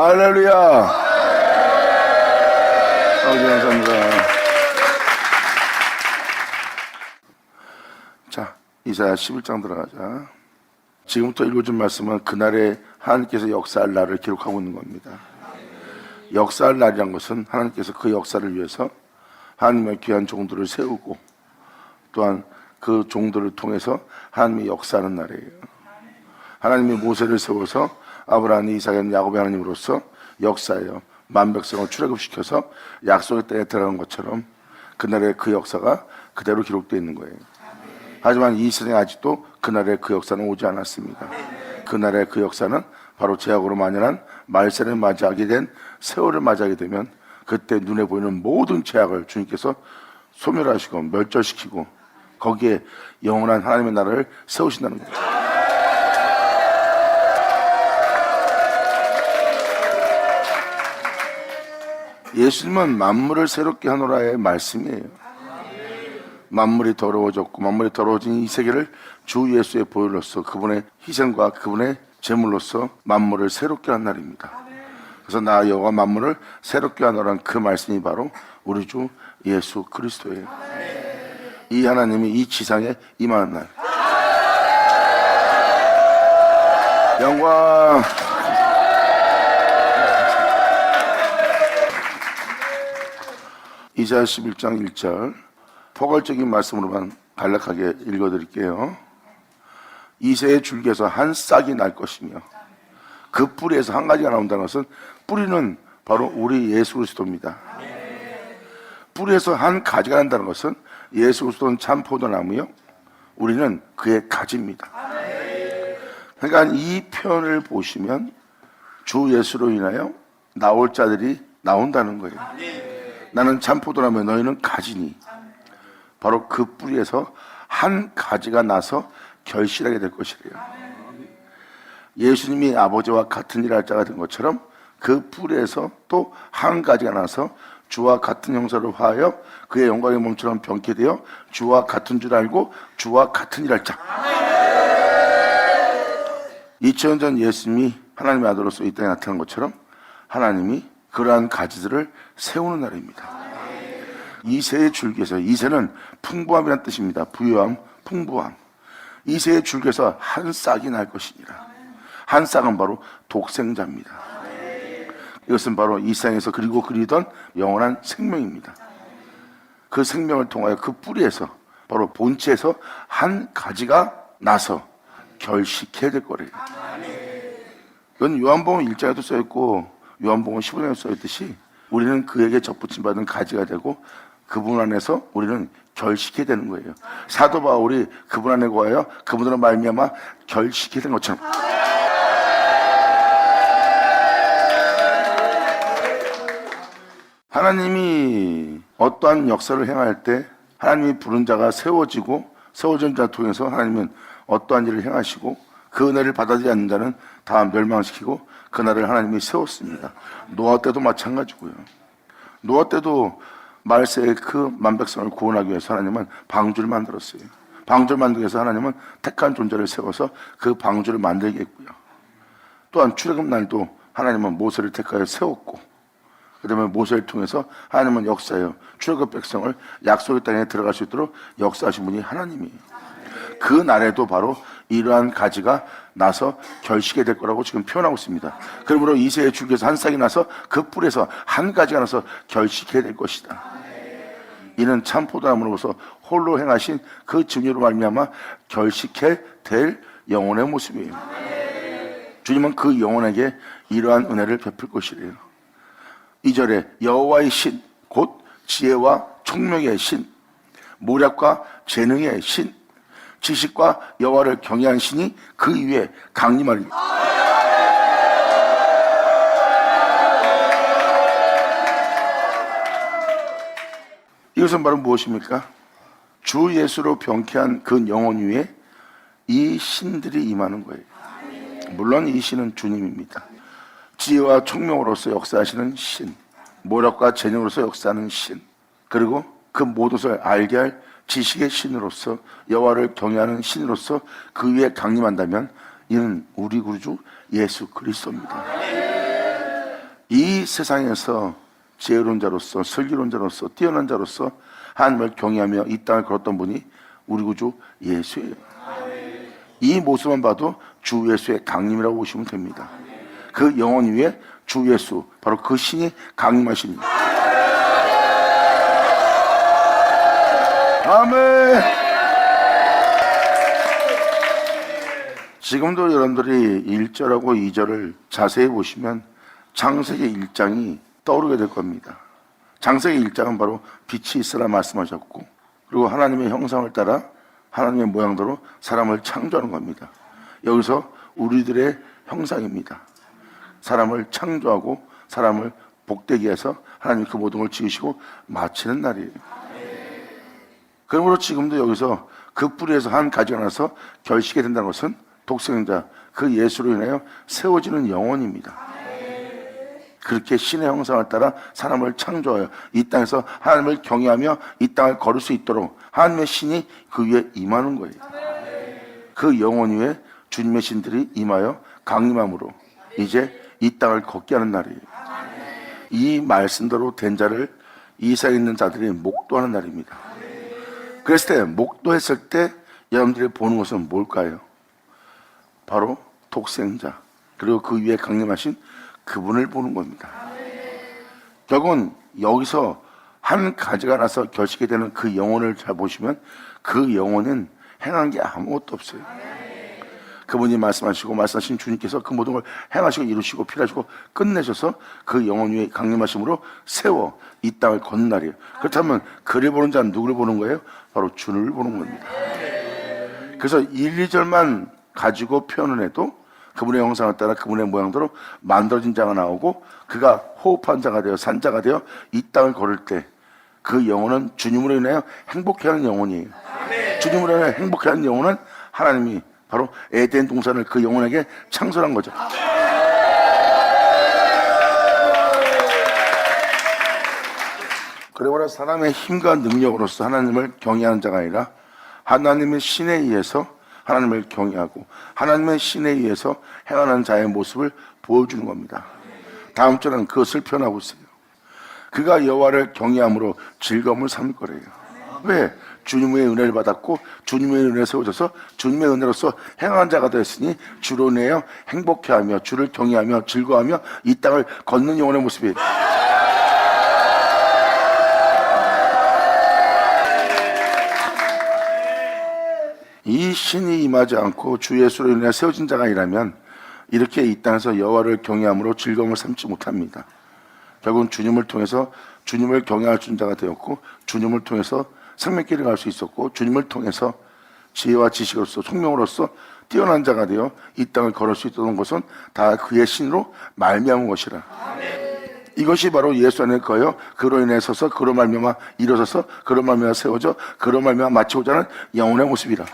할렐루야. 아버지 감사합니다. 자, 이사야 11장 들어가자. 지금부터 읽어준 말씀은 그날에 하나님께서 역사할 날을 기록하고 있는 겁니다. 역사할 날이란 것은 하나님께서 그 역사를 위해서 하나님의 귀한 종들을 세우고 또한 그 종들을 통해서 하나님이 역사하는 날이에요. 하나님이 모세를 세워서 아브라함, 이삭, 야곱의 하나님으로서 역사해요. 만백성을 출애굽시켜서 약속의 땅에 들어간 것처럼 그날의 그 역사가 그대로 기록되어 있는 거예요. 하지만 이 세상에 아직도 그날의 그 역사는 오지 않았습니다. 그날의 그 역사는 바로 죄악으로 만연한 말세를 맞이하게 된 세월을 맞이하게 되면 그때 눈에 보이는 모든 죄악을 주님께서 소멸하시고 멸절시키고 거기에 영원한 하나님의 나라를 세우신다는 거죠. 예수님은 만물을 새롭게 하노라의 말씀이에요. 만물이 더러워졌고 만물이 더러워진 이 세계를 주 예수의 보혈로서 그분의 희생과 그분의 제물로서 만물을 새롭게 한 날입니다. 그래서 나 여호와 만물을 새롭게 하노라는 그 말씀이 바로 우리 주 예수 그리스도예요. 이 하나님이 이 지상에 임하는 날. 영광. 이사야 11장 1절 포괄적인 말씀으로만 간략하게 읽어드릴게요. 이새의 줄기에서 한 싹이 날 것이며 그 뿌리에서 한 가지가 나온다는 것은 뿌리는 바로 우리 예수 그리스도입니다. 뿌리에서 한 가지가 난다는 것은 예수 그리스도는 참 포도나무요 우리는 그의 가지입니다. 그러니까 이 표현을 보시면 주 예수로 인하여 나올 자들이 나온다는 거예요. 나는 참 포도나무요 너희는 가지니 바로 그 뿌리에서 한 가지가 나서 결실하게 될 것이래요. 예수님이 아버지와 같은 일을 할 자가 된 것처럼 그 뿌리에서 또 한 가지가 나서 주와 같은 형상을 화하여 그의 영광의 몸처럼 변케 되어 주와 같은 줄 알고 주와 같은 일을 할 자. 2000년 전 예수님이 하나님의 아들로서 이 땅에 나타난 것처럼 하나님이 그러한 가지들을 세우는 날입니다. 이새의 줄기에서, 이새는 풍부함이란 뜻입니다. 부유함, 풍부함. 이새의 줄기에서 한 싹이 날 것이니라. 한 싹은 바로 독생자입니다. 이것은 바로 이 세상에서 그리고 그리던 영원한 생명입니다. 그 생명을 통하여 그 뿌리에서 바로 본체에서 한 가지가 나서 결식해야 될 거래요. 이건 요한복음 1장에도 써있고 요한복음 15장에도 써있듯이 우리는 그에게 접붙임 받은 가지가 되고 그분 안에서 우리는 결식해야 되는 거예요. 사도 바울이 그분 안에 거하여 그분으로 말미암아 결식해야 되는 것처럼 하나님이 어떠한 역사를 행할 때 하나님이 부른 자가 세워지고 세워진 자 통해서 하나님은 어떠한 일을 행하시고 그 은혜를 받아들이지 않는 자는 다 멸망시키고 그날을 하나님이 세웠습니다. 노아 때도 마찬가지고요. 노아 때도 말세의 그 만백성을 구원하기 위해서 하나님은 방주를 만들었어요. 방주를 만들기 위해서 하나님은 택한 존재를 세워서 그 방주를 만들게 했고요. 또한 출애굽 날도 하나님은 모세를 택하여 세웠고 그 다음에 모세를 통해서 하나님은 역사해요. 출애굽 백성을 약속의 땅에 들어갈 수 있도록 역사하신 분이 하나님이에요. 그 날에도 바로 이러한 가지가 나서 결식이 될 거라고 지금 표현하고 있습니다. 그러므로 이새의 줄기에서 한 싹이 나서 그 뿔에서 한 가지가 나서 결식해야 될 것이다. 이는 참 포도나무로서 홀로 행하신 그 증유로 말미암아 결식해 될 영혼의 모습이에요. 주님은 그 영혼에게 이러한 은혜를 베풀 것이래요. 2절에 여호와의 신, 곧 지혜와 총명의 신, 모략과 재능의 신, 지식과 여호와를 경외한 신이 그 위에 강림하리니 이것은 바로 무엇입니까? 주 예수로 병쾌한 그 영혼 위에 이 신들이 임하는 거예요. 물론 이 신은 주님입니다. 지혜와 총명으로서 역사하시는 신, 모략과 재능으로서 역사하는 신, 그리고 그 모든 것을 알게 할 지식의 신으로서 여호와를 경외하는 신으로서 그 위에 강림한다면 이는 우리 구주 예수 그리스도입니다. 이 세상에서 지혜로운 자로서, 슬기로운 자로서, 뛰어난 자로서 하나님을 경외하며 이 땅을 걸었던 분이 우리 구주 예수예요. 이 모습만 봐도 주 예수의 강림이라고 보시면 됩니다. 그 영혼 위에 주 예수, 바로 그 신이 강림하십니다. 아멘. 지금도 여러분들이 1절하고 2절을 자세히 보시면 창세기 1장이 떠오르게 될 겁니다. 창세기 1장은 바로 빛이 있으라 말씀하셨고, 그리고 하나님의 형상을 따라 하나님의 모양대로 사람을 창조하는 겁니다. 여기서 우리들의 형상입니다. 사람을 창조하고 사람을 복되게 해서 하나님이 그 모든 걸 지으시고 마치는 날이에요. 그러므로 지금도 여기서 그 뿌리에서 한 가지가 나서 결식이 된다는 것은 독생자, 그 예수로 인하여 세워지는 영혼입니다. 그렇게 신의 형상을 따라 사람을 창조하여 이 땅에서 하나님을 경외하며 이 땅을 걸을 수 있도록 하나님의 신이 그 위에 임하는 거예요. 그 영혼 위에 주님의 신들이 임하여 강림함으로 이제 이 땅을 걷게 하는 날이에요. 이 말씀대로 된 자를 이 세상에 있는 자들이 목도하는 날입니다. 그랬을 때, 목도했을 때 여러분들이 보는 것은 뭘까요? 바로 독생자, 그리고 그 위에 강림하신 그분을 보는 겁니다. 결국은 여기서 한 가지가 나서 결식이 되는 그 영혼을 잘 보시면 그 영혼은 행한 게 아무것도 없어요. 그분이 말씀하신 주님께서 그 모든 걸 행하시고 이루시고 필하시고 끝내셔서 그 영혼 위에 강림하심으로 세워 이 땅을 걷는 날이에요. 그렇다면 그를 보는 자는 누구를 보는 거예요? 바로 주를 보는 겁니다. 그래서 1, 2절만 가지고 표현을 해도 그분의 형상을 따라 그분의 모양대로 만들어진 자가 나오고 그가 호흡한 자가 되어 산 자가 되어 이 땅을 걸을 때 그 영혼은 주님으로 인하여 행복해하는 영혼이에요. 주님으로 인하여 행복해하는 영혼은 하나님이 바로 에덴 동산을 그 영혼에게 창설한 거죠. 그러므로 사람의 힘과 능력으로서 하나님을 경외하는 자가 아니라 하나님의 신에 의해서 하나님을 경외하고 하나님의 신에 의해서 행하는 자의 모습을 보여주는 겁니다. 다음 절은 그것을 표현하고 있어요. 그가 여호와를 경외함으로 즐거움을 삼을 거래요. 왜? 주님의 은혜를 받았고 주님의 은혜에 세워져서 주님의 은혜로서 행한 자가 되었으니 주로 인하여 행복해하며 주를 경외하며 즐거워하며 이 땅을 걷는 영혼의 모습이에요. 이 신이 임하지 않고 주 예수로 인해 세워진 자가 아니라면 이렇게 이 땅에서 여호와를 경외함으로 즐거움을 삼지 못합니다. 결국은 주님을 통해서 주님을 경외할 수 있는 자가 되었고 주님을 통해서 생명길을 갈 수 있었고 주님을 통해서 지혜와 지식으로서 총명으로서 뛰어난 자가 되어 이 땅을 걸을 수 있던 것은 다 그의 신으로 말미암은 것이라. 이것이 바로 예수 안에 거여 그로 인해 서서 그로 말미암아 일어서서 그로 말미암아 세워져 그로 말미암아 마치고자 하는 영혼의 모습이라.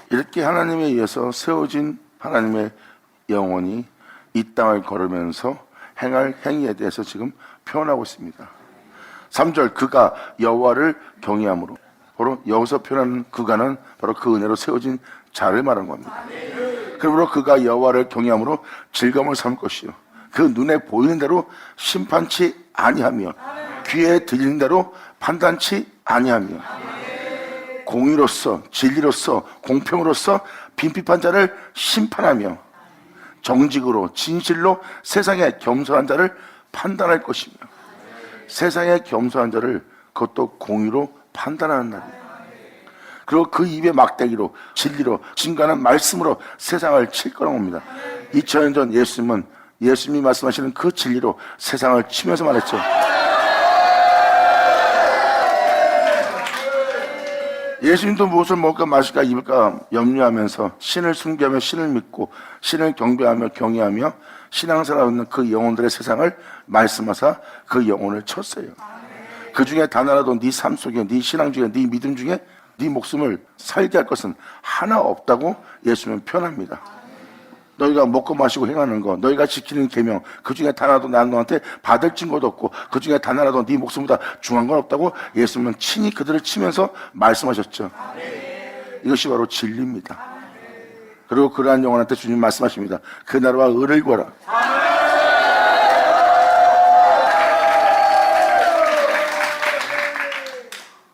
이렇게 하나님에 의해서 세워진 하나님의 영혼이 이 땅을 걸으면서 행할 행위에 대해서 지금 표현하고 있습니다. 3절 그가 여호와를 경외함으로, 바로 여기서 표현하는 그가는 바로 그 은혜로 세워진 자를 말하는 겁니다. 그러므로 그가 여호와를 경외함으로 즐거움을 삼을 것이요 그 눈에 보이는 대로 심판치 아니하며 귀에 들리는 대로 판단치 아니하며 공의로서 진리로서 공평으로서 빈핍한 자를 심판하며 정직으로 진실로 세상에 겸손한 자를 판단할 것이며 세상에 겸손한 자를 그것도 공의로 판단하는 날이에요. 그리고 그 입의 막대기로 진리로 진가는 말씀으로 세상을 칠 거라고 합니다. 2000년 전 예수님이 말씀하시는 그 진리로 세상을 치면서 말했죠. 예수님도 무엇을 먹을까 마실까 입을까 염려하면서 신을 숭배하며 신을 믿고 신을 경배하며 경외하며 신앙생활하고 있는 그 영혼들의 세상을 말씀하사 그 영혼을 쳤어요. 그 중에 단 하나도 네 삶 속에 네 신앙 중에 네 믿음 중에 네 목숨을 살게 할 것은 하나 없다고 예수님은 표현합니다. 너희가 먹고 마시고 행하는 거, 너희가 지키는 계명, 그 중에 단 하나도 난 너한테 받을 증거도 없고 그 중에 단 하나도 네 목숨보다 중요한 건 없다고 예수님은 친히 그들을 치면서 말씀하셨죠. 이것이 바로 진리입니다. 그리고 그러한 영혼한테 주님 말씀하십니다. 그 나라와 의를 구하라.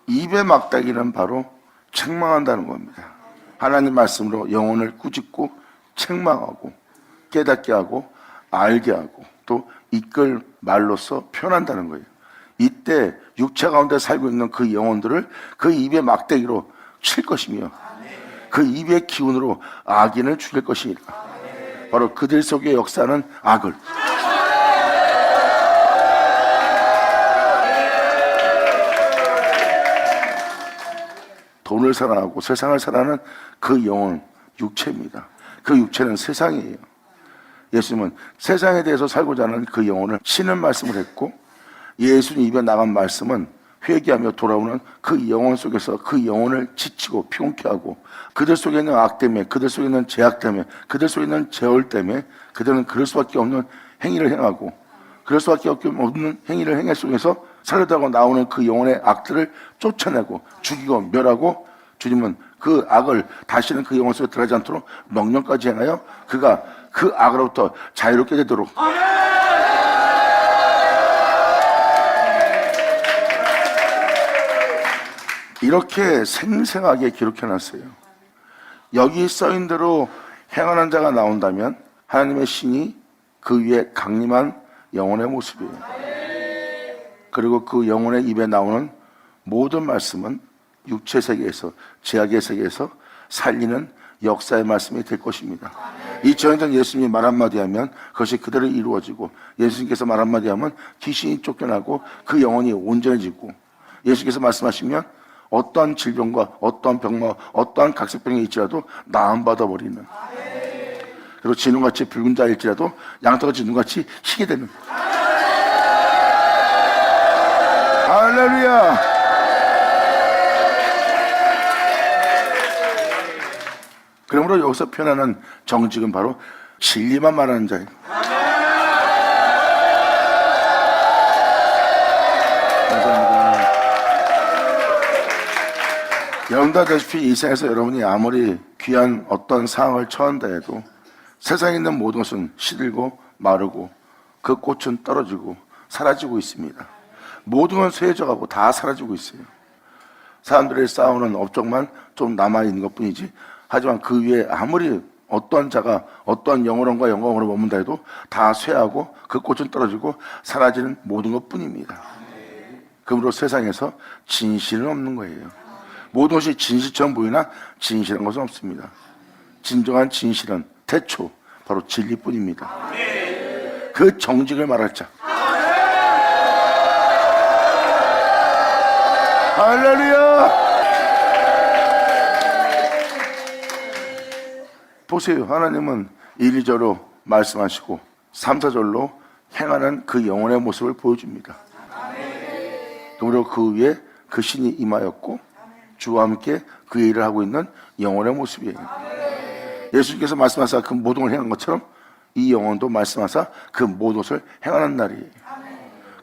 입의 막대기는 바로 책망한다는 겁니다. 하나님 말씀으로 영혼을 꾸짖고 책망하고 깨닫게 하고 알게 하고 또 이끌 말로써 표현한다는 거예요. 이때 육체 가운데 살고 있는 그 영혼들을 그 입의 막대기로 칠 것이며 그 입의 기운으로 악인을 죽일 것이니라. 바로 그들 속에 역사하는 악을, 돈을 사랑하고 세상을 사랑하는 그 영혼, 육체입니다. 그 육체는 세상이에요. 예수님은 세상에 대해서 살고자 하는 그 영혼을 치는 말씀을 했고, 예수님 입에 나간 말씀은 회개하며 돌아오는 그 영혼 속에서 그 영혼을 지치고 피곤케 하고, 그들 속에 있는 악 때문에, 그들 속에 있는 죄악 때문에, 그들 속에 있는 죄올 때문에 그들은 그럴 수밖에 없는 행위를 행하고, 그럴 수밖에 없는 행위를 행할 속에서 살려다가 나오는 그 영혼의 악들을 쫓아내고 죽이고 멸하고, 주님은 그 악을 다시는 그 영혼 속에 들어가지 않도록 명령까지 행하여 그가 그 악으로부터 자유롭게 되도록 이렇게 생생하게 기록해놨어요. 여기 써인 대로 행하는 자가 나온다면 하나님의 신이 그 위에 강림한 영혼의 모습이에요. 그리고 그 영혼의 입에 나오는 모든 말씀은 육체 세계에서, 죄악의 세계에서 살리는 역사의 말씀이 될 것입니다. 2000년 전 예수님이 말 한마디 하면 그것이 그대로 이루어지고, 예수님께서 말 한마디 하면 귀신이 쫓겨나고 그 영혼이 온전해지고, 예수께서 말씀하시면 어떠한 질병과 어떠한 병마, 어떠한 각색병이 있지라도 나음받아버리는, 그리고 진홍같이 붉은 자일지라도 양털같이 눈같이 희게 되는. 할렐루야. 그러므로 여기서 표현하는 정직은 바로 진리만 말하는 자예요. 감사합니다. 여러분도 아시다시피 이 세상에서 여러분이 아무리 귀한 어떤 상황을 처한다 해도 세상에 있는 모든 것은 시들고 마르고 그 꽃은 떨어지고 사라지고 있습니다. 모든 건 쇠해져가고 다 사라지고 있어요. 사람들이 싸우는 업적만 좀 남아있는 것 뿐이지, 하지만 그 위에 아무리 어떠한 자가 어떠한 영혼과 영광으로 머문다 해도 다 쇠하고 그 꽃은 떨어지고 사라지는 모든 것 뿐입니다. 그러므로 세상에서 진실은 없는 거예요. 모든 것이 진실처럼 보이나 진실한 것은 없습니다. 진정한 진실은 태초 바로 진리뿐입니다. 그 정직을 말할 자. 할렐루야. 보세요. 하나님은 1, 2절로 말씀하시고 3, 4절로 행하는 그 영혼의 모습을 보여줍니다. 그리고 그 위에 그 신이 임하였고 주와 함께 그 일을 하고 있는 영혼의 모습이에요. 예수님께서 말씀하사 그 모든 걸 행한 것처럼 이 영혼도 말씀하사 그 모든 것을 행하는 날이에요.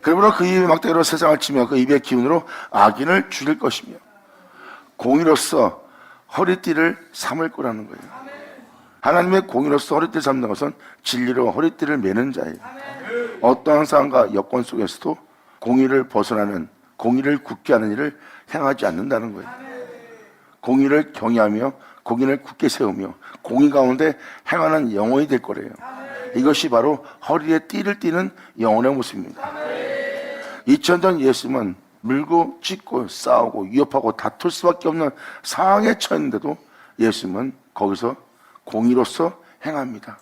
그러므로 그 입의 막대기로 세상을 치며 그 입의 기운으로 악인을 죽일 것이며 공의로서 허리띠를 삼을 거라는 거예요. 하나님의 공의로서 허리띠를 삼는 것은 진리로 허리띠를 매는 자예요. 어떠한 상황과 여건 속에서도 공의를 벗어나는, 공의를 굳게 하는 일을 행하지 않는다는 거예요. 공의를 경외하며 공의를 굳게 세우며 공의 가운데 행하는 영혼이 될 거래요. 이것이 바로 허리에 띠를 띠는 영혼의 모습입니다. 2000년 예수님은 물고 찢고 싸우고 위협하고 다툴 수밖에 없는 상황에 처했는데도 예수님은 거기서 공의로서 행합니다.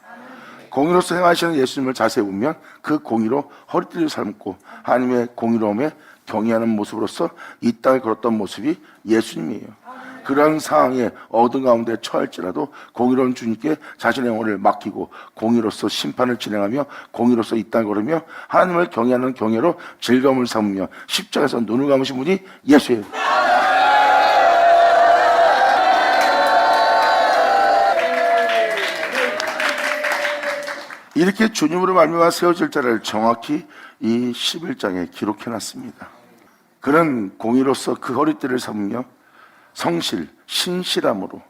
공의로서 행하시는 예수님을 자세히 보면 그 공의로 허리띠를 삶고 하나님의 공의로움에 경외하는 모습으로서 이 땅을 걸었던 모습이 예수님이에요. 그런 상황에 어둠 가운데 처할지라도 공의로운 주님께 자신의 영혼을 맡기고 공의로서 심판을 진행하며 공의로서 이 땅을 걸으며 하나님을 경외하는 경외로 즐거움을 삼으며 십자가에서 눈을 감으신 분이 예수예요. 이렇게 주님으로 말미암아 세워질 자를 정확히 이 11장에 기록해놨습니다. 그는 공의로서 그 허리띠를 삼으며 성실, 신실함으로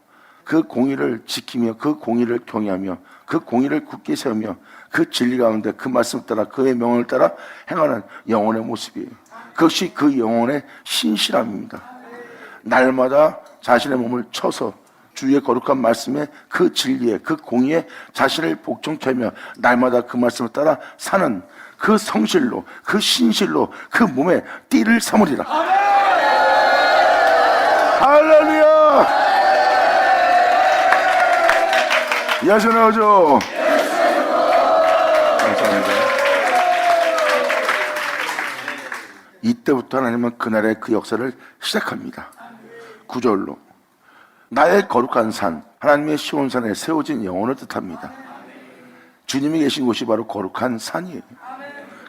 그 공의를 지키며 그 공의를 경외하며 그 공의를 굳게 세우며 그 진리 가운데 그 말씀을 따라 그의 명을 따라 행하는 영혼의 모습이에요. 그것이 그 영혼의 신실함입니다. 날마다 자신의 몸을 쳐서 주의 거룩한 말씀에 그 진리에 그 공의에 자신을 복종케 하며 날마다 그 말씀을 따라 사는 그 성실로 그 신실로 그 몸에 띠를 삼으리라. 할렐루야. 이해하셔 나오죠? 감사합니다. 이때부터 하나님은 그날의 그 역사를 시작합니다. 9절로 나의 거룩한 산, 하나님의 시온산에 세워진 영혼을 뜻합니다. 주님이 계신 곳이 바로 거룩한 산이에요.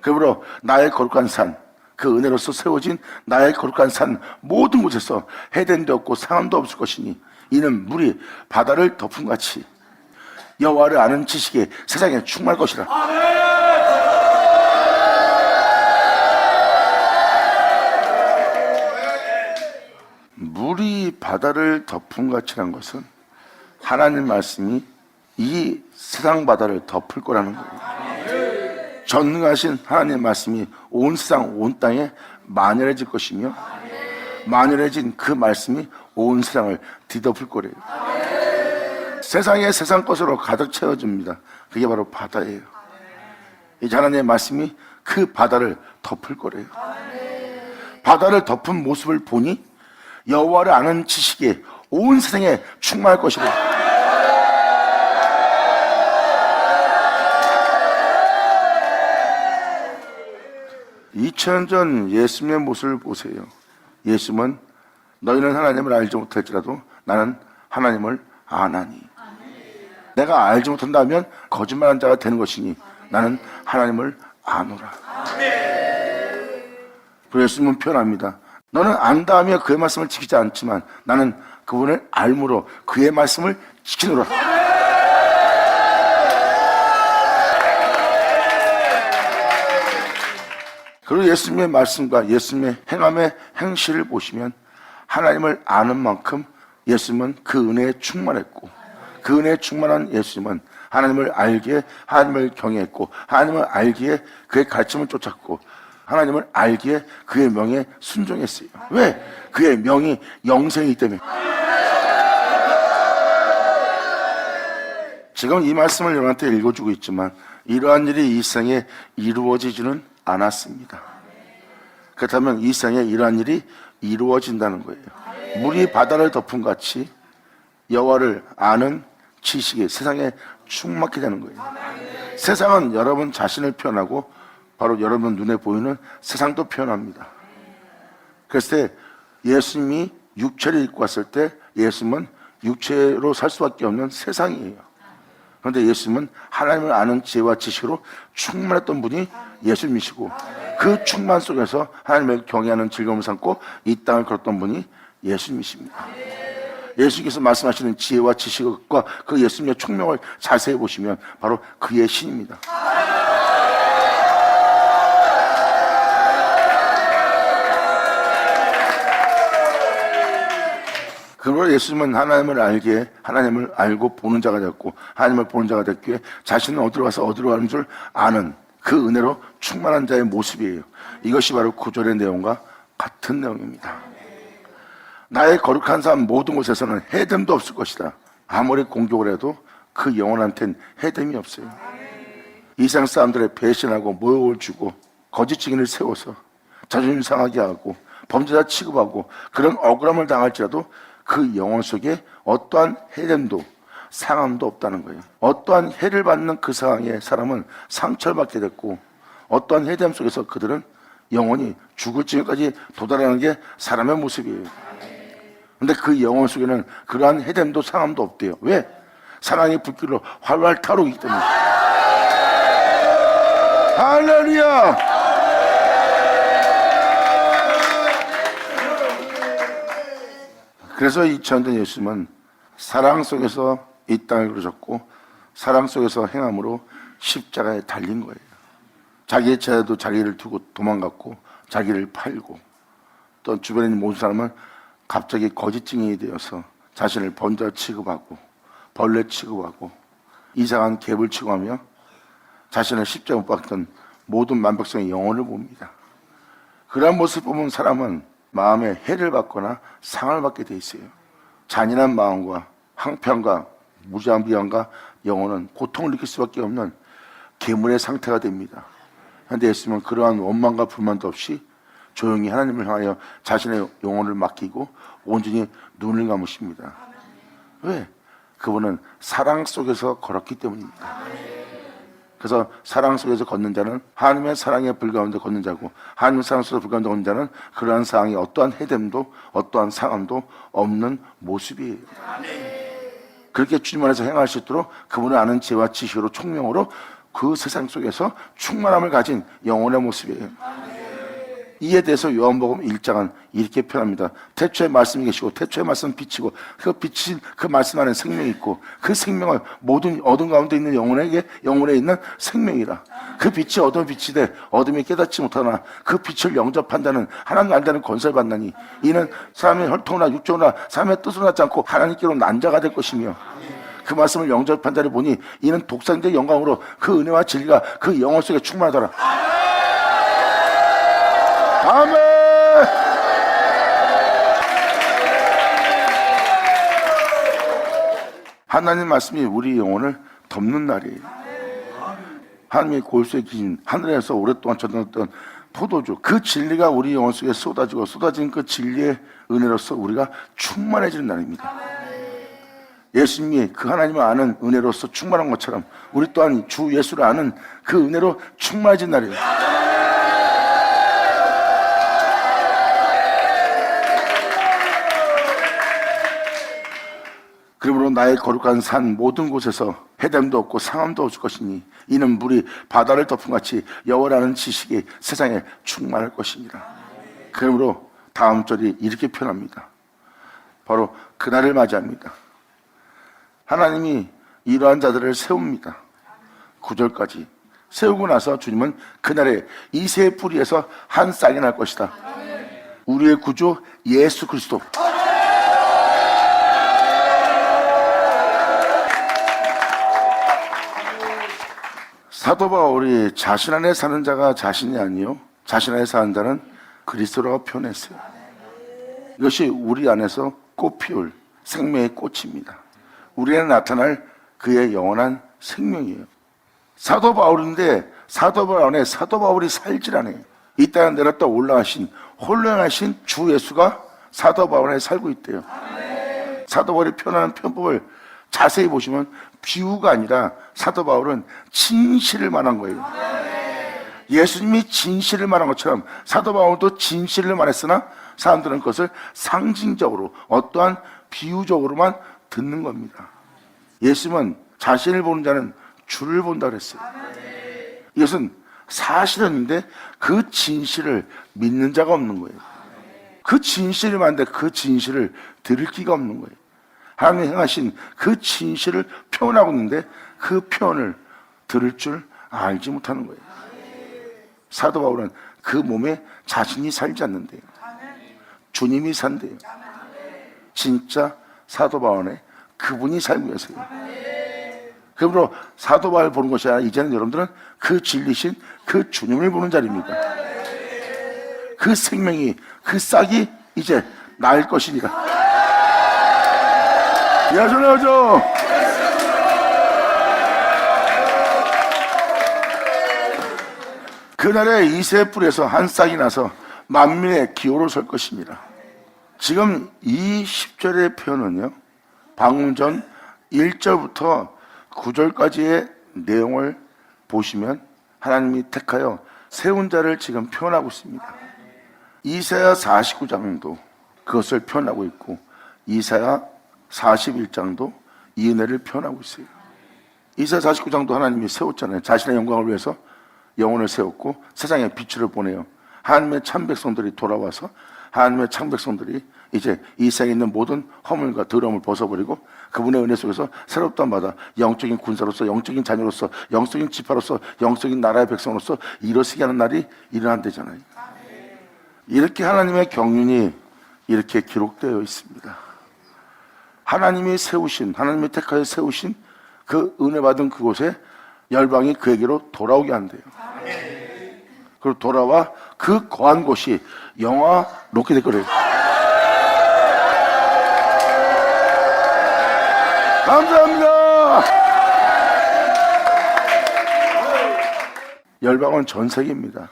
그러므로 나의 거룩한 산, 그 은혜로서 세워진 나의 거룩한 산 모든 곳에서 해됨도 없고 상함도 없을 것이니 이는 물이 바다를 덮음같이 여호와를 아는 지식이 세상에 충만할 것이라. 물이 바다를 덮음같이란 것은 하나님 말씀이 이 세상 바다를 덮을 거라는 거예요. 전능하신 하나님의 말씀이 온 세상 온 땅에 만연해질 것이며 만연해진 그 말씀이 온 세상을 뒤덮을 거래요. 세상에 세상 것으로 가득 채워집니다. 그게 바로 바다예요. 이 하나님의 말씀이 그 바다를 덮을 거래요. 바다를 덮은 모습을 보니 여호와를 아는 지식이 온 세상에 충만할 것이고 2000년 전 예수님의 모습을 보세요. 예수님은 너희는 하나님을 알지 못할지라도 나는 하나님을 아나니. 내가 알지 못한다면 거짓말한 자가 되는 것이니 나는 하나님을 아노라. 그리고 예수님은 표현합니다. 너는 안다 하며 그의 말씀을 지키지 않지만 나는 그분을 알므로 그의 말씀을 지키노라. 그리고 예수님의 말씀과 예수님의 행함의 행실을 보시면 하나님을 아는 만큼 예수님은 그 은혜에 충만했고 그 은혜에 충만한 예수님은 하나님을 알기에 하나님을 경외했고 하나님을 알기에 그의 가르침을 쫓았고 하나님을 알기에 그의 명에 순종했어요. 왜? 그의 명이 영생이기 때문에. 지금 이 말씀을 여러분한테 읽어주고 있지만 이러한 일이 이 세상에 이루어지지는 않았습니다. 그렇다면 이 세상에 이러한 일이 이루어진다는 거예요. 물이 바다를 덮은 같이 여호와를 아는 지식이 세상에 충만하게 되는 거예요. 세상은 여러분 자신을 표현하고 바로 여러분 눈에 보이는 세상도 표현합니다. 그랬을 때 예수님이 육체를 입고 왔을 때 예수님은 육체로 살 수밖에 없는 세상이에요. 그런데 예수님은 하나님을 아는 지혜와 지식으로 충만했던 분이 예수님이시고 그 충만 속에서 하나님을 경외하는 즐거움을 삼고 이 땅을 걸었던 분이 예수님이십니다. 예수님께서 말씀하시는 지혜와 지식과 그 예수님의 총명을 자세히 보시면 바로 그의 신입니다. 그러므로 예수님은 하나님을 알기에 하나님을 알고 보는 자가 됐고 하나님을 보는 자가 됐기에 자신은 어디로 가서 어디로 가는 줄 아는 그 은혜로 충만한 자의 모습이에요. 이것이 바로 구절의 내용과 같은 내용입니다. 나의 거룩한 삶 모든 곳에서는 해됨도 없을 것이다. 아무리 공격을 해도 그 영혼한테는 해됨이 없어요. 이 세상 사람들의 배신하고 모욕을 주고 거짓 증인을 세워서 자존심 상하게 하고 범죄자 취급하고 그런 억울함을 당할지라도 그 영혼 속에 어떠한 해됨도 상함도 없다는 거예요. 어떠한 해를 받는 그 상황에 사람은 상처를 받게 됐고 어떠한 해됨 속에서 그들은 영혼이 죽을 지경까지 도달하는 게 사람의 모습이에요. 근데 그 영혼 속에는 그러한 해됨도 상함도 없대요. 왜? 사랑의 불길로 활활 타오르기 때문에. 할렐루야! 그래서 2000년 전 예수님은 사랑 속에서 이 땅을 그러셨고 사랑 속에서 행함으로 십자가에 달린 거예요. 자기의 제자도 자기를 두고 도망갔고 자기를 팔고 또 주변에 있는 모든 사람은 갑자기 거짓 증인이 되어서 자신을 번자 취급하고 벌레 취급하고 이상한 갭을 취급하며 자신을 십자가 못 박던 모든 만백성의 영혼을 봅니다. 그러한 모습을 보면 사람은 마음에 해를 받거나 상을 받게 돼 있어요. 잔인한 마음과 항평과 무지한 비관과 영혼은 고통을 느낄 수밖에 없는 괴물의 상태가 됩니다. 그런데 예수님은 그러한 원망과 불만도 없이 조용히 하나님을 향하여 자신의 영혼을 맡기고 온전히 눈을 감으십니다. 왜? 그분은 사랑 속에서 걸었기 때문입니다. 그래서 사랑 속에서 걷는 자는 하나님의 사랑에 불과한데 걷는 자고, 하나님의 사랑 속에서 불과한데 걷는 자는 그러한 상황이 어떠한 해됨도 어떠한 상함도 없는 모습이에요. 그렇게 주님 안에서 행할 수 있도록 그분을 아는 지혜와 지식으로 총명으로 그 세상 속에서 충만함을 가진 영혼의 모습이에요. 이에 대해서 요한복음 1장은 이렇게 표현합니다. 태초에 말씀이 계시고 태초에 말씀은 빛이고 그 빛이 그 말씀 안에 생명이 있고 그 생명은 모든 어둠 가운데 있는 영혼에 있는 생명이라. 그 빛이 어둠의 빛이 돼 어둠이 깨닫지 못하나 그 빛을 영접한 자는 하나님 안다는 권세를 받나니 이는 사람의 혈통이나 육정이나 사람의 뜻으로 낳지 않고 하나님께로 난 자가 될 것이며, 그 말씀을 영접한 자를 보니 이는 독생자의 영광으로 그 은혜와 진리가 그 영혼 속에 충만하더라. 아멘. 하나님 말씀이 우리 영혼을 덮는 날이에요. 하나님의 골수에 기신 하늘에서 오랫동안 전해졌던 포도주, 그 진리가 우리 영혼 속에 쏟아지고 쏟아진 그 진리의 은혜로서 우리가 충만해지는 날입니다. 예수님이 그 하나님을 아는 은혜로서 충만한 것처럼 우리 또한 주 예수를 아는 그 은혜로 충만해진 날이에요. 그러므로 나의 거룩한 산 모든 곳에서 해됨도 없고 상함도 없을 것이니 이는 물이 바다를 덮은 같이 여호와라는 지식이 세상에 충만할 것입니다. 그러므로 다음 절이 이렇게 표현합니다. 바로 그날을 맞이합니다. 하나님이 이러한 자들을 세웁니다. 9절까지 세우고 나서 주님은 그날에 이새의 뿌리에서 한 쌍이 날 것이다. 우리의 구주 예수 그리스도. 사도 바울이 자신 안에 사는 자가 자신이 아니요 자신 안에 사는 자는 그리스도라고 표현했어요. 이것이 우리 안에서 꽃피울 생명의 꽃입니다. 우리 안에 나타날 그의 영원한 생명이에요. 사도 바울인데 사도 바울 안에 사도 바울이 살질 않아요. 이 땅에 내렸다 올라가신 홀령하신 주 예수가 사도 바울 안에 살고 있대요. 사도 바울이 표현하는 편법을 자세히 보시면 비유가 아니라 사도 바울은 진실을 말한 거예요. 예수님이 진실을 말한 것처럼 사도 바울도 진실을 말했으나 사람들은 그것을 상징적으로 어떠한 비유적으로만 듣는 겁니다. 예수님은 자신을 보는 자는 주를 본다 그랬어요. 이것은 사실인데 그 진실을 믿는 자가 없는 거예요. 그 진실을 말하는데 그 진실을 들을 기가 없는 거예요. 하나님이 행하신 그 진실을 표현하고 있는데 그 표현을 들을 줄 알지 못하는 거예요. 사도 바울은 그 몸에 자신이 살지 않는데요. 주님이 산대요. 진짜 사도 바울에 그분이 살고 계세요. 그러므로 사도 바울 보는 것이 아니라 이제는 여러분들은 그 진리신 그 주님을 보는 자리입니다. 그 생명이 그 싹이 이제 날 것이니라. 야전하죠. 그날에 이새 뿔에서 한 싹이 나서 만민의 기호로 설 것입니다. 지금 이 10절의 표현은요, 방금 전 1절부터 9절까지의 내용을 보시면 하나님이 택하여 세운 자를 지금 표현하고 있습니다. 이사야 49장도 그것을 표현하고 있고 이사야 41장도 이 은혜를 표현하고 있어요. 이사야 49장도 하나님이 세웠잖아요. 자신의 영광을 위해서 영혼을 세웠고 세상에 빛을 보내요. 하나님의 참 백성들이 돌아와서 하나님의 참 백성들이 이제 이 세상에 있는 모든 허물과 더러움을 벗어버리고 그분의 은혜 속에서 새롭던 바다 영적인 군사로서 영적인 자녀로서 영적인 지파로서 영적인 나라의 백성으로서 일어서게 하는 날이 일어난다잖아요. 이렇게 하나님의 경륜이 이렇게 기록되어 있습니다. 하나님이 세우신, 하나님이 택하여 세우신 그 은혜 받은 그곳에 열방이 그에게로 돌아오게 한대요. 그리고 돌아와 그 거한 곳이 영화롭게 될 거래요. 감사합니다. 열방은 전 세계입니다.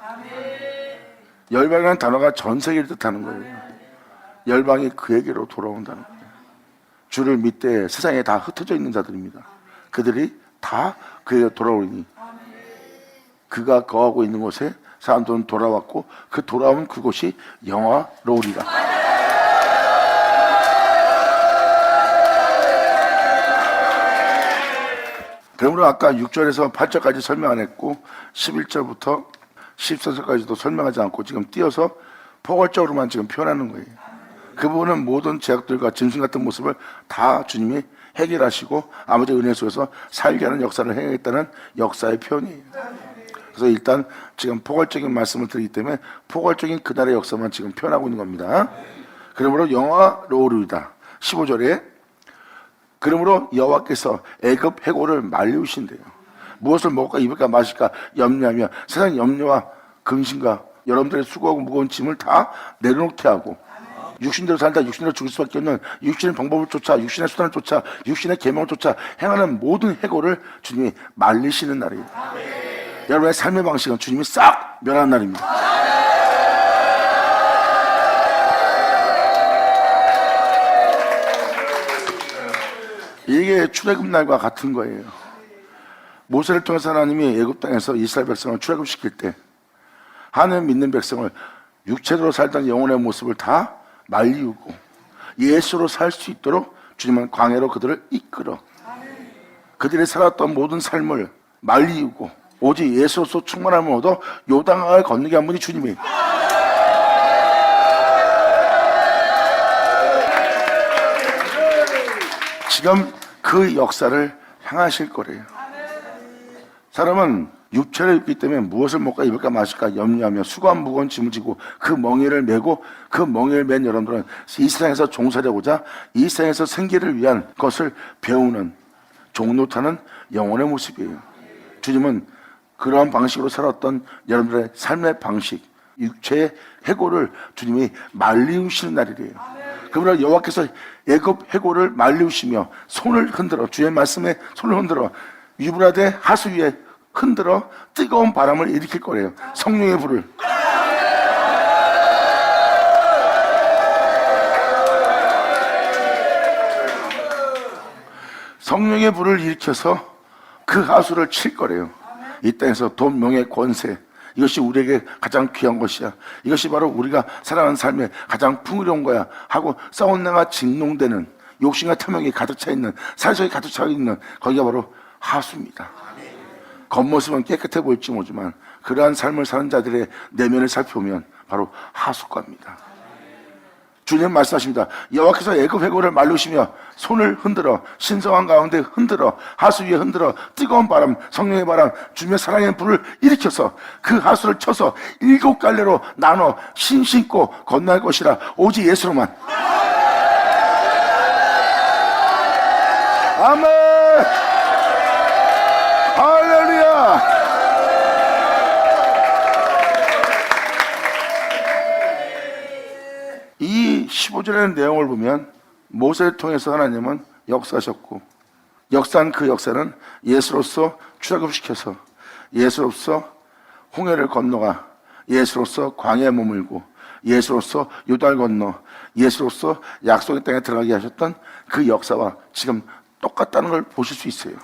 열방이라는 단어가 전 세계를 뜻하는 거예요. 열방이 그에게로 돌아온다는 거예요. 주를 믿되 세상에 다 흩어져 있는 자들입니다. 그들이 다 그에게 돌아오니 그가 거하고 있는 곳에 사람들은 돌아왔고 그 돌아온 그곳이 영화로우리라. 그러므로 아까 6절에서 8절까지 설명 안 했고 11절부터 14절까지도 설명하지 않고 지금 띄어서 포괄적으로만 지금 표현하는 거예요. 그 부분은 모든 제약들과 짐승 같은 모습을 다 주님이 해결하시고 아버지의 은혜 속에서 살게 하는 역사를 행하겠다는 역사의 표현이에요. 그래서 일단 지금 포괄적인 말씀을 드리기 때문에 포괄적인 그날의 역사만 지금 표현하고 있는 겁니다. 그러므로 영화로우리다. 15절에 그러므로 여호와께서 애굽 해골을 말리우신대요. 무엇을 먹을까 입을까 마실까 염려하며 세상 염려와 근심과 여러분들의 수고하고 무거운 짐을 다 내려놓게 하고 육신대로 살다 육신대로 죽을 수밖에 없는 육신의 방법을 쫓아 육신의 수단을 쫓아 육신의 계명을 쫓아 행하는 모든 해골을 주님이 말리시는 날이에요. 여러분의 삶의 방식은 주님이 싹 멸하는 날입니다. 이게 출애굽 날과 같은 거예요. 모세를 통해서 하나님이 애굽 땅에서 이스라엘 백성을 출애굽시킬 때 하나님 믿는 백성을 육체로 살던 영혼의 모습을 다 말리우고 예수로 살 수 있도록 주님은 광야로 그들을 이끌어 그들이 살았던 모든 삶을 말리우고 오직 예수로서 충만함을 얻어 요단강을 건너게 한 분이 주님이에요. 지금 그 역사를 향하실 거래요. 사람은 육체를 입기 때문에 무엇을 먹을까 입을까 마실까 염려하며 수고한 무거운 짐을 지고 그 멍에를 메고 그 멍에를 맨 여러분들은 이 세상에서 종살이하고자 이 세상에서 생계를 위한 것을 배우는 종노타는 영혼의 모습이에요. 주님은 그러한 방식으로 살았던 여러분들의 삶의 방식, 육체의 해골을 주님이 말리우시는 날이래요. 그러므로 여호와께서 애굽 해골을 말리우시며 손을 흔들어 주의 말씀에 손을 흔들어 유브라데 하수 위에 흔들어 뜨거운 바람을 일으킬 거래요. 성령의 불을. 성령의 불을 일으켜서 그 하수를 칠 거래요. 이 땅에서 돈, 명예, 권세 이것이 우리에게 가장 귀한 것이야. 이것이 바로 우리가 살아가는 삶에 가장 풍요로운 거야 하고 싸움내가 징농되는 욕심과 탐욕이 가득 차 있는 사회속에 가득 차 있는 거기가 바로 하수입니다. 겉모습은 깨끗해 보일지 모르지만 그러한 삶을 사는 자들의 내면을 살펴보면 바로 하수과입니다. 주님 말씀하십니다. 여호와께서 애굽 해골을 말리시며 손을 흔들어 신성한 가운데 흔들어 하수 위에 흔들어 뜨거운 바람 성령의 바람 주님의 사랑의 불을 일으켜서 그 하수를 쳐서 7갈래로 나눠 신신고 건너갈 것이라 오직 예수로만. 아멘. 할렐루야. 이 15절의 내용을 보면 모세를 통해서 하나님은 역사하셨고 역사한 그 역사는 예수로서 출애굽시켜서 예수로서 홍해를 건너가 예수로서 광야에 머물고 예수로서 요단 건너 예수로서 약속의 땅에 들어가게 하셨던 그 역사와 지금 똑같다는 걸 보실 수 있어요.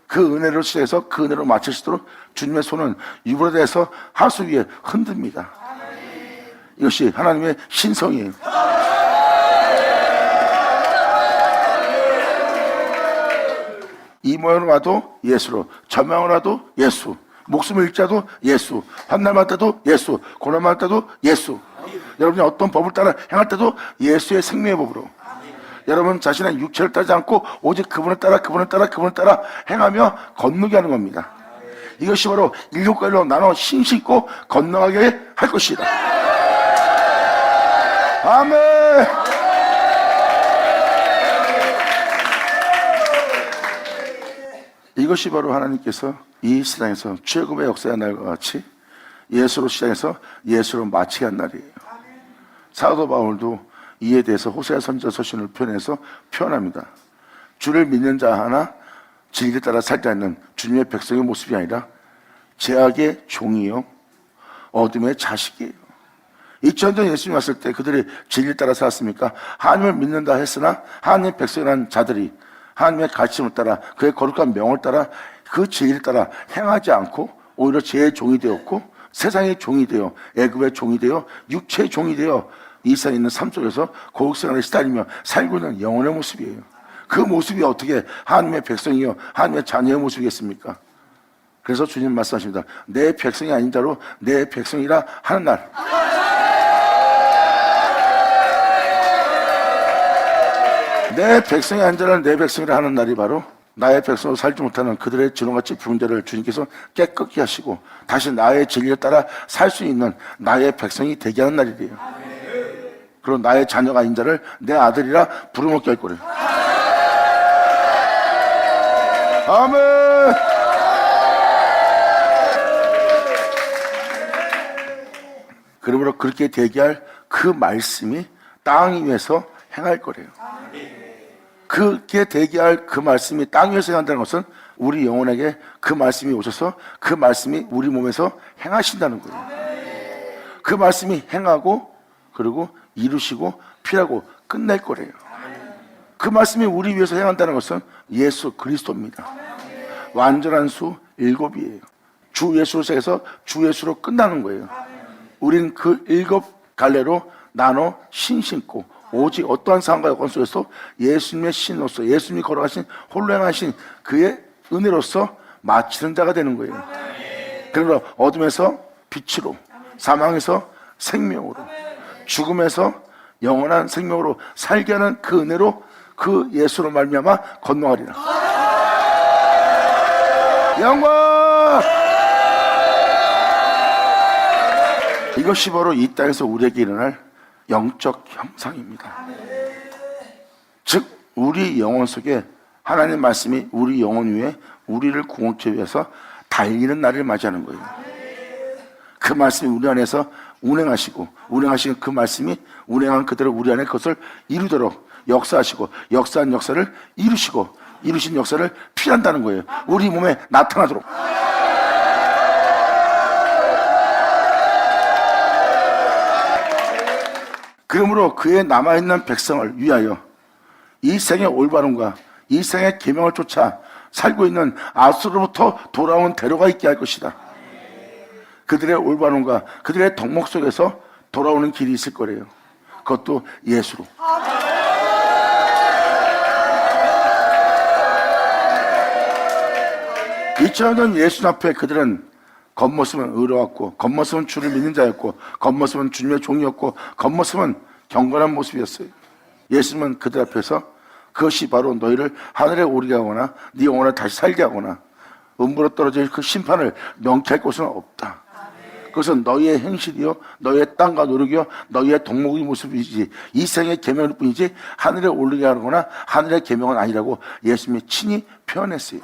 그 은혜로 시작해서 그 은혜로 마칠 수 있도록 주님의 손은 유브라데에서 하수 위에 흔듭니다. 이것이 하나님의 신성이에요. 이 모양으로 와도 예수로, 저명으로 와도 예수, 목숨을 잃자도 예수, 환난할 때도 예수, 고난할 때도 예수. 여러분이 어떤 법을 따라 행할 때도 예수의 생명의 법으로 여러분 자신의 육체를 따르지 않고 오직 그분을 따라 행하며 건너게 하는 겁니다. 이것이 바로 7갈로 나눠 신신고 건너가게 할 것이다. 아멘. 이것이 바로 하나님께서 이 세상에서 최고의 역사의 날과 같이 예수로 시작해서 예수로 마치게 한 날이에요. 사도 바울도 이에 대해서 호세아 선지자 서신을 표현해서 표현합니다. 주를 믿는 자 하나 진리를 따라 살지 않는 주님의 백성의 모습이 아니라 죄악의 종이요 어둠의 자식이에요. 2000년 예수님 왔을 때 그들이 진리를 따라 살았습니까? 하나님을 믿는다 했으나 하나님의 백성이라는 자들이 하나님의 가르침을 따라 그의 거룩한 명을 따라 그 진리를 따라 행하지 않고 오히려 죄의 종이 되었고 세상의 종이 되어 애굽의 종이 되어 육체의 종이 되어 이 세상에 있는 삶 속에서 고육생활에 시달리며 살고 있는 영혼의 모습이에요. 그 모습이 어떻게 하나님의 백성이요 하나님의 자녀의 모습이겠습니까? 그래서 주님 말씀하십니다. 내 백성이 아닌 자로 내 백성이라 하는 날. 내 백성이 아닌 자는 내 백성이라 하는 날이 바로 나의 백성으로 살지 못하는 그들의 주렁같이 부은 자를 주님께서 깨끗게 하시고 다시 나의 진리를 따라 살 수 있는 나의 백성이 되게 하는 날이래요. 그리고 나의 자녀가 아닌 자를 내 아들이라 부르먹게 할 거래요. 아멘. 그러므로 그렇게 되게 할 그 말씀이 땅 위에서 행할 거래요. 그렇게 되게 할 그 말씀이 땅 위에서 행한다는 것은 우리 영혼에게 그 말씀이 오셔서 그 말씀이 우리 몸에서 행하신다는 거예요. 그 말씀이 행하고 그리고 이루시고 필하고 끝낼 거래요. 그 말씀이 우리 위해서 행한다는 것은 예수 그리스도입니다. 완전한 수 7이에요. 주 예수로 시작해서 주 예수로 끝나는 거예요. 우린 그 7 갈래로 나눠 신고 오직 어떠한 상황과 여건 속에서 예수님의 신으로서 예수님이 걸어가신 홀로 행하신 그의 은혜로서 마치는 자가 되는 거예요. 그러므로 어둠에서 빛으로 사망에서 생명으로 죽음에서 영원한 생명으로 살게 하는 그 은혜로 그 예수로 말미암아 건너가리라. 영광! 이것이 바로 이 땅에서 우리에게 일어날 영적 형상입니다. 즉 우리 영혼 속에 하나님의 말씀이 우리 영혼 위에 우리를 구원케 위해서 달리는 날을 맞이하는 거예요. 그 말씀이 우리 안에서 운행하시고 운행하시는 그 말씀이 운행한 그대로 우리 안에 그것을 이루도록 역사하시고 역사한 역사를 이루시고 이루신 역사를 필한다는 거예요. 우리 몸에 나타나도록. 그러므로 그의 남아있는 백성을 위하여 이 생의 올바름과 이 생의 계명을 쫓아 살고 있는 아수로부터 돌아온 대로가 있게 할 것이다. 그들의 올바름과 그들의 덕목 속에서 돌아오는 길이 있을 거래요. 그것도 예수로. 2000년 예수 앞에 그들은 겉모습은 의로웠고 겉모습은 주를 믿는 자였고 겉모습은 주님의 종이었고 겉모습은 경건한 모습이었어요. 예수님은 그들 앞에서 그것이 바로 너희를 하늘에 오르게 하거나 네 영혼을 다시 살게 하거나 음부로 떨어질 그 심판을 명쾌할 곳은 없다. 그것은 너희의 행실이요 너희의 땅과 노력이요 너희의 덕목의 모습이지 이 생의 계명일 뿐이지 하늘에 오르게 하거나 하늘의 계명은 아니라고 예수님이 친히 표현했어요.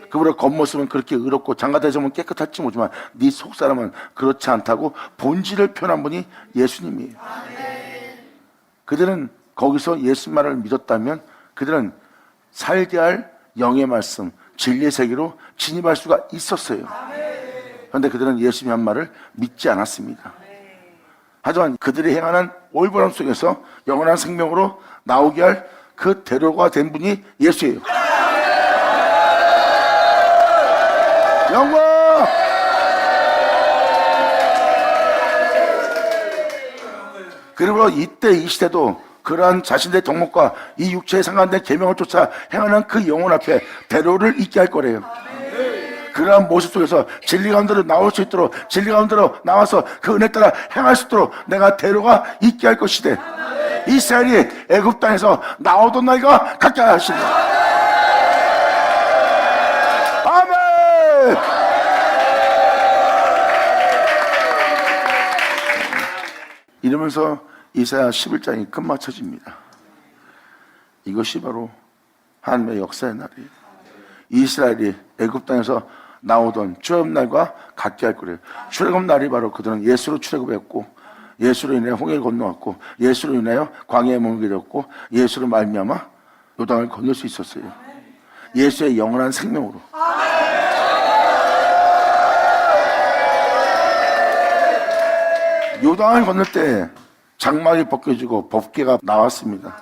그보다 겉모습은 그렇게 의롭고 장가대접은 깨끗할지 모르지만 네 속사람은 그렇지 않다고 본질을 표현한 분이 예수님이에요. 그들은 거기서 예수님만을 믿었다면 그들은 살게 할 영의 말씀 진리의 세계로 진입할 수가 있었어요. 그런데 그들은 예수님의 한 말을 믿지 않았습니다. 하지만 그들이 행하는 올바름 속에서 영원한 생명으로 나오게 할 그 대로가 된 분이 예수예요. 영광! 그러므로 이때 이 시대도 그러한 자신들의 덕목과 이 육체에 상관된 계명을 쫓아 행하는 그 영혼 앞에 대로를 있게 할 거래요. 그러한 모습 속에서 진리 가운데로 나올 수 있도록 진리 가운데로 나와서 그 은혜 따라 행할 수 있도록 내가 대로가 있게 할 것이되 이스라엘이 애굽 땅에서 나오던 날과 같게 하신다. 이러면서 이사야 11장이 끝마쳐집니다. 이것이 바로 하나님의 역사의 날이에요. 이스라엘이 애굽 땅에서 나오던 출애굽 날과 같게 할 거래요. 출애굽 날이 바로 그들은 예수로 출애굽했고, 예수로 인해 홍해를 건너왔고, 예수로 인하여 광야에 머물게 되었고, 예수로 말미암아 요단을 건널 수 있었어요. 예수의 영원한 생명으로. 요단을 건널 때 장막이 벗겨지고 법궤가 나왔습니다.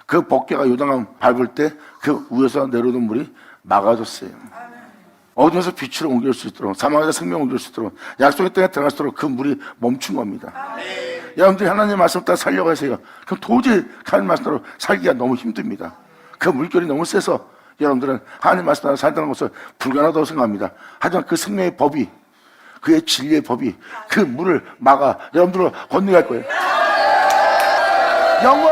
그 법궤가 요단강 밟을 때 그 위에서 내려오는 물이 막아졌어요. 어둠에서 빛으로 옮길 수 있도록, 사망에서 생명을 옮길 수 있도록, 약속의 땅에 들어갈 수 있도록 그 물이 멈춘 겁니다. 여러분들이 하나님의 말씀 따라 살려가세요. 그럼 도저히 하나님 말씀 따라 살기가 너무 힘듭니다. 그 물결이 너무 세서 여러분들은 하나님 말씀 따라 살다는 것을 불가능하다고 생각합니다. 하지만 그 생명의 법이, 그의 진리의 법이 그 물을 막아 여러분들로 건너게 할 거예요. 영광!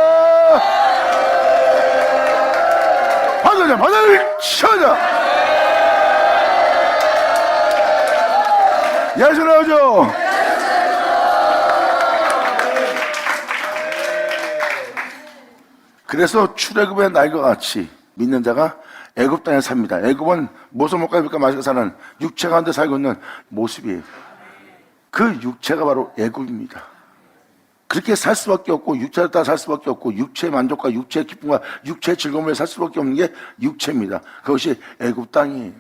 바다자, 바다를 치자. 예수 나오죠. 그래서 출애굽의 날과 같이 믿는 자가 애굽 땅에 삽니다. 애굽은 모서 못 가니까 마시고 사는 육체 가운데 살고 있는 모습이에요. 그 육체가 바로 애굽입니다. 그렇게 살 수밖에 없고, 육체를 따라 살 수밖에 없고, 육체의 만족과 육체의 기쁨과 육체의 즐거움을 살 수밖에 없는 게 육체입니다. 그것이 애굽 땅이에요.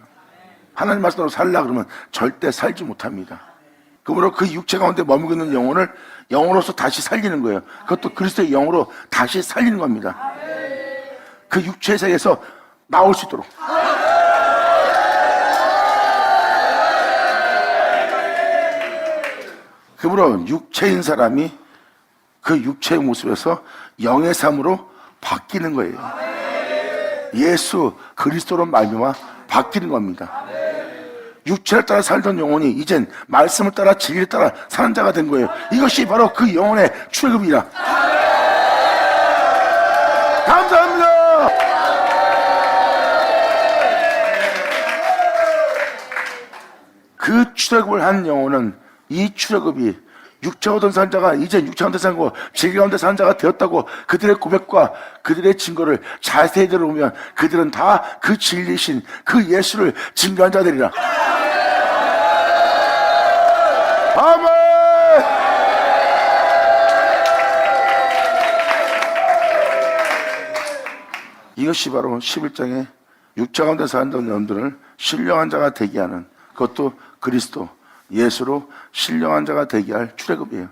하나님 말씀으로 살라 그러면 절대 살지 못합니다. 그러므로 그 육체 가운데 머물고 있는 영혼을 영으로서 다시 살리는 거예요. 그것도 그리스도의 영으로 다시 살리는 겁니다. 그 육체의 세계에서 나올 수 있도록. 그러므로 육체인 사람이 그 육체의 모습에서 영의 삶으로 바뀌는 거예요. 예수 그리스도로 말미암아 바뀌는 겁니다. 육체를 따라 살던 영혼이 이젠 말씀을 따라 진리를 따라 사는 자가 된 거예요. 이것이 바로 그 영혼의 출애굽이라. 감사합니다. 그 출애굽을 한 영혼은 이 출애굽이 육체 가운데 사는 자가 이제 육체 가운데 살고 진리 가운데 사는 자가 되었다고 그들의 고백과 그들의 증거를 자세히 들어보면 그들은 다 그 진리신 그 예수를 증거한 자들이라. 아멘. 이것이 바로 11장에 육체 가운데 사는 여러분들을 신령한 자가 되게 하는, 그것도 그리스도 예수로 신령한 자가 되게 할 출애굽이에요.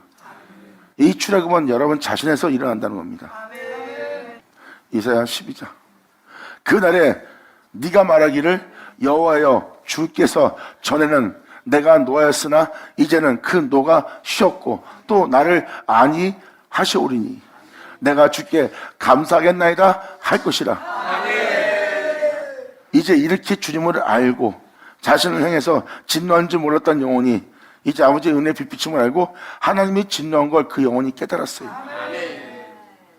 이 출애굽은 여러분 자신에서 일어난다는 겁니다. 이사야 12장. 그날에 네가 말하기를 여호와여 주께서 전에는 내가 노하였으나 이제는 그 노가 쉬었고 또 나를 안위하시오리니 내가 주께 감사하겠나이다 할 것이라. 이제 이렇게 주님을 알고 자신을 향해서 진노한 줄 몰랐던 영혼이 이제 아버지의 은혜의 빛비침을 알고 하나님이 진노한 걸 그 영혼이 깨달았어요.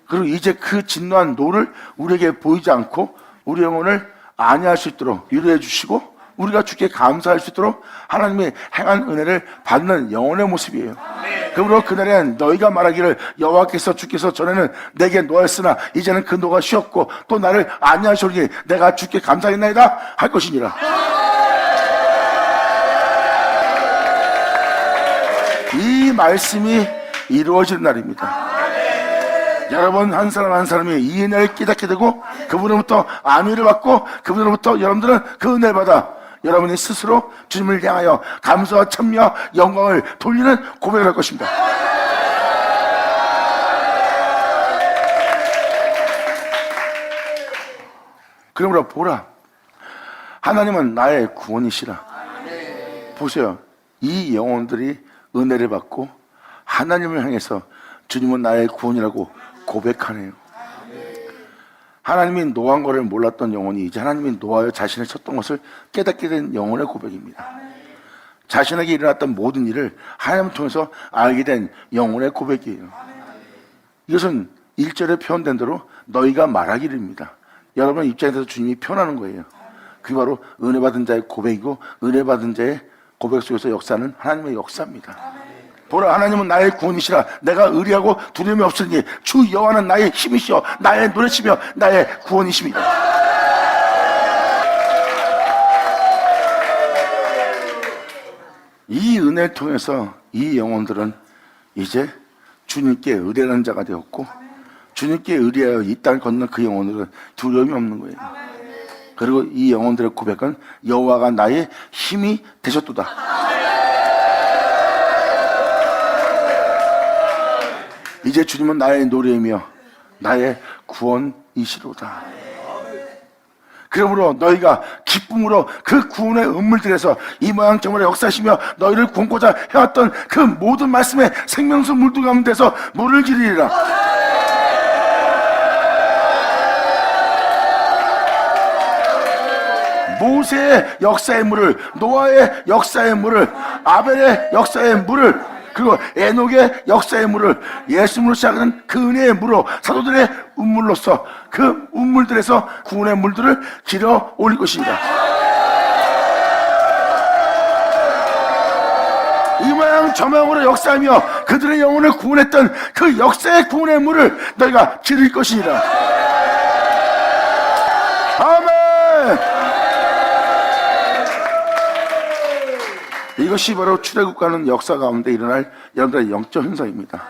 그리고 이제 그 진노한 노를 우리에게 보이지 않고 우리 영혼을 안위할 수 있도록 위로해 주시고 우리가 주께 감사할 수 있도록 하나님이 행한 은혜를 받는 영혼의 모습이에요. 그러므로 그날엔 너희가 말하기를 여호와께서 주께서 전에는 내게 노하였으나 이제는 그 노가 쉬었고 또 나를 안위하시오니 내가 주께 감사했나이다 할 것이니라. 이 말씀이 이루어지는 날입니다. 여러분 한 사람 한 사람이 이 은혜를 깨닫게 되고 그분으로부터 안위를 받고 그분으로부터 여러분들은 그 은혜를 받아 여러분이 스스로 주님을 향하여 감사와 찬미와 영광을 돌리는 고백을 할 것입니다. 그러므로 보라, 하나님은 나의 구원이시라. 보세요, 이 영혼들이 은혜를 받고 하나님을 향해서 주님은 나의 구원이라고 고백하네요. 하나님이 노한 것을 몰랐던 영혼이 이제 하나님이 노하여 자신을 쳤던 것을 깨닫게 된 영혼의 고백입니다. 자신에게 일어났던 모든 일을 하나님을 통해서 알게 된 영혼의 고백이에요. 이것은 1절에 표현된 대로 너희가 말하기를입니다. 여러분 입장에서 주님이 표현하는 거예요. 그게 바로 은혜 받은 자의 고백이고 은혜 받은 자의 고백 속에서 역사는 하나님의 역사입니다. 보라, 하나님은 나의 구원이시라. 내가 의리하고 두려움이 없으니 주 여호와는 나의 힘이시여 나의 노래시며 나의 구원이십니다. 이 은혜를 통해서 이 영혼들은 이제 주님께 의뢰하는 자가 되었고, 주님께 의뢰하여 이 땅을 걷는 그 영혼들은 두려움이 없는 거예요. 그리고 이 영혼들의 고백은 여호와가 나의 힘이 되셨도다. 이제 주님은 나의 노래이며 나의 구원이시로다. 그러므로 너희가 기쁨으로 그 구원의 은물들에서 이 모양 정말의 역사시며 너희를 구원고자 해왔던 그 모든 말씀의 생명수 물들 가운데서 물을 기르리라. 모세의 역사의 물을, 노아의 역사의 물을, 아벨의 역사의 물을, 그리고 에녹의 역사의 물을, 예수님으로 시작하는 그 은혜의 물로, 사도들의 운물로서 그 운물들에서 구원의 물들을 길어 올릴 것입니다. 이 모양 저 모양으로 역사하며 그들의 영혼을 구원했던 그 역사의 구원의 물을 너희가 기를 것이니라. 아멘. 이것이 바로 출애굽과는 역사 가운데 일어날 여러분들의 영적 현상입니다.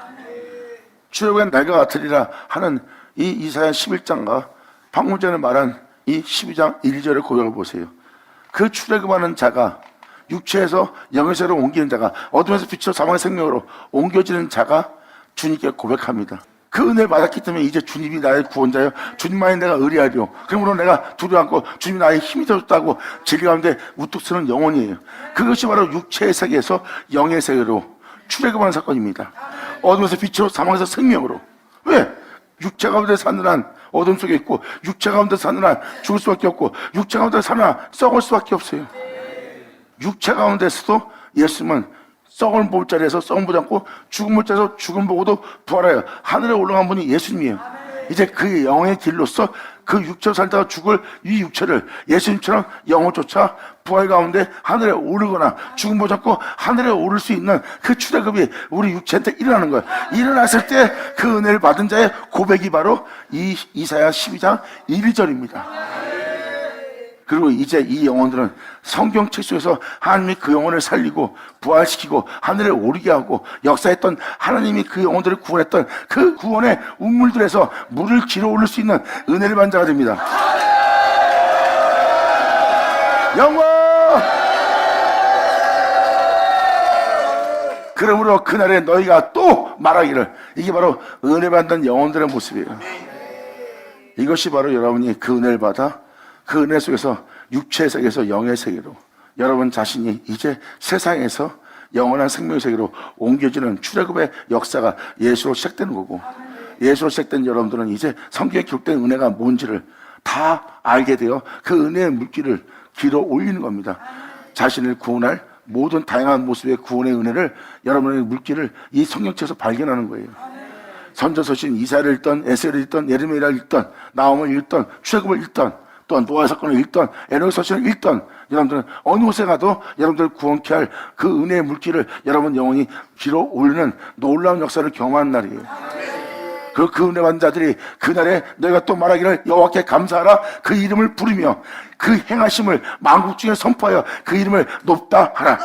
출애굽은 날과 같으리라 하는 이 이사야 11장과 방금 전에 말한 이 12장 1절의 고백을 보세요. 그 출애굽하는 자가, 육체에서 영에서로 옮기는 자가, 어둠에서 빛으로 사망의 생명으로 옮겨지는 자가 주님께 고백합니다. 그 은혜를 받았기 때문에 이제 주님이 나의 구원자여, 주님만이 내가 의리하리요, 그러므로 내가 두려워 않고 주님이 나의 힘이 되었다고 진리 가운데 우뚝 서는 영혼이에요. 그것이 바로 육체의 세계에서 영의 세계로 출애굽하는 사건입니다. 어둠에서 빛으로 사망에서 생명으로. 왜? 육체 가운데 사는 한 어둠 속에 있고, 육체 가운데 사는 한 죽을 수밖에 없고, 육체 가운데 사는 한 썩을 수밖에 없어요. 육체 가운데서도 예수님은 썩은 볼 자리에서 썩은 보지 않고 죽은 볼 자리에서 죽은 보고도 부활하여 하늘에 올라간 분이 예수님이에요. 이제 그 영의 길로서 그 육체로 살다가 죽을 이 육체를 예수님처럼 영을 쫓아 부활 가운데 하늘에 오르거나 죽은 보지 않고 하늘에 오를 수 있는 그 출애굽이 우리 육체한테 일어나는 거예요. 일어났을 때 그 은혜를 받은 자의 고백이 바로 이 이사야 12장 1절입니다. 그리고 이제 이 영혼들은 성경책 속에서 하나님이 그 영혼을 살리고 부활시키고 하늘에 오르게 하고 역사했던 하나님이 그 영혼들을 구원했던 그 구원의 운물들에서 물을 길어 올릴 수 있는 은혜를 받은 자가 됩니다. 영광! 그러므로 그날에 너희가 또 말하기를, 이게 바로 은혜 받는 영혼들의 모습이에요. 이것이 바로 여러분이 그 은혜를 받아 그 은혜 속에서 육체의 세계에서 영의 세계로 여러분 자신이 이제 세상에서 영원한 생명의 세계로 옮겨지는 출애굽의 역사가 예수로 시작되는 거고, 예수로 시작된 여러분들은 이제 성경에 기록된 은혜가 뭔지를 다 알게 되어 그 은혜의 물길을 길어 올리는 겁니다. 자신을 구원할 모든 다양한 모습의 구원의 은혜를, 여러분의 물길을 이 성경책에서 발견하는 거예요. 선지서신 이사야를 읽던, 에스겔을 읽던, 예레미야를 읽던, 나홈을 읽던, 출애굽을 읽던, 또한 노아 사건을 읽던, 에녹의 서신을 읽던 여러분들은 어느 곳에 가도 여러분들을 구원케 할 그 은혜의 물길을 여러분 영혼이 길어 올리는 놀라운 역사를 경험하는 날이에요. 그 은혜 받은 자들이 그날에 너희가 또 말하기를 여호와께 감사하라, 그 이름을 부르며 그 행하심을 만국 중에 선포하여 그 이름을 높다 하라.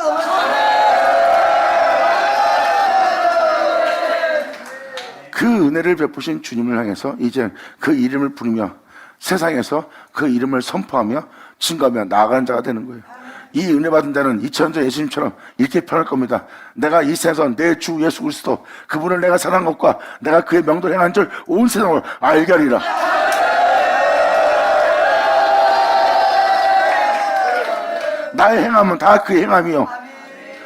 그 은혜를 베푸신 주님을 향해서 이제 그 이름을 부르며 세상에서 그 이름을 선포하며 증거하며 나아가는 자가 되는 거예요. 이 은혜 받은 자는 2000년 예수님처럼 이렇게 표현할 겁니다. 내가 이 세상에서 내 주 예수 그리스도 그분을 내가 사랑한 것과 내가 그의 명도를 행한 줄 온 세상을 알게 하리라. 나의 행함은 다 그의 행함이요,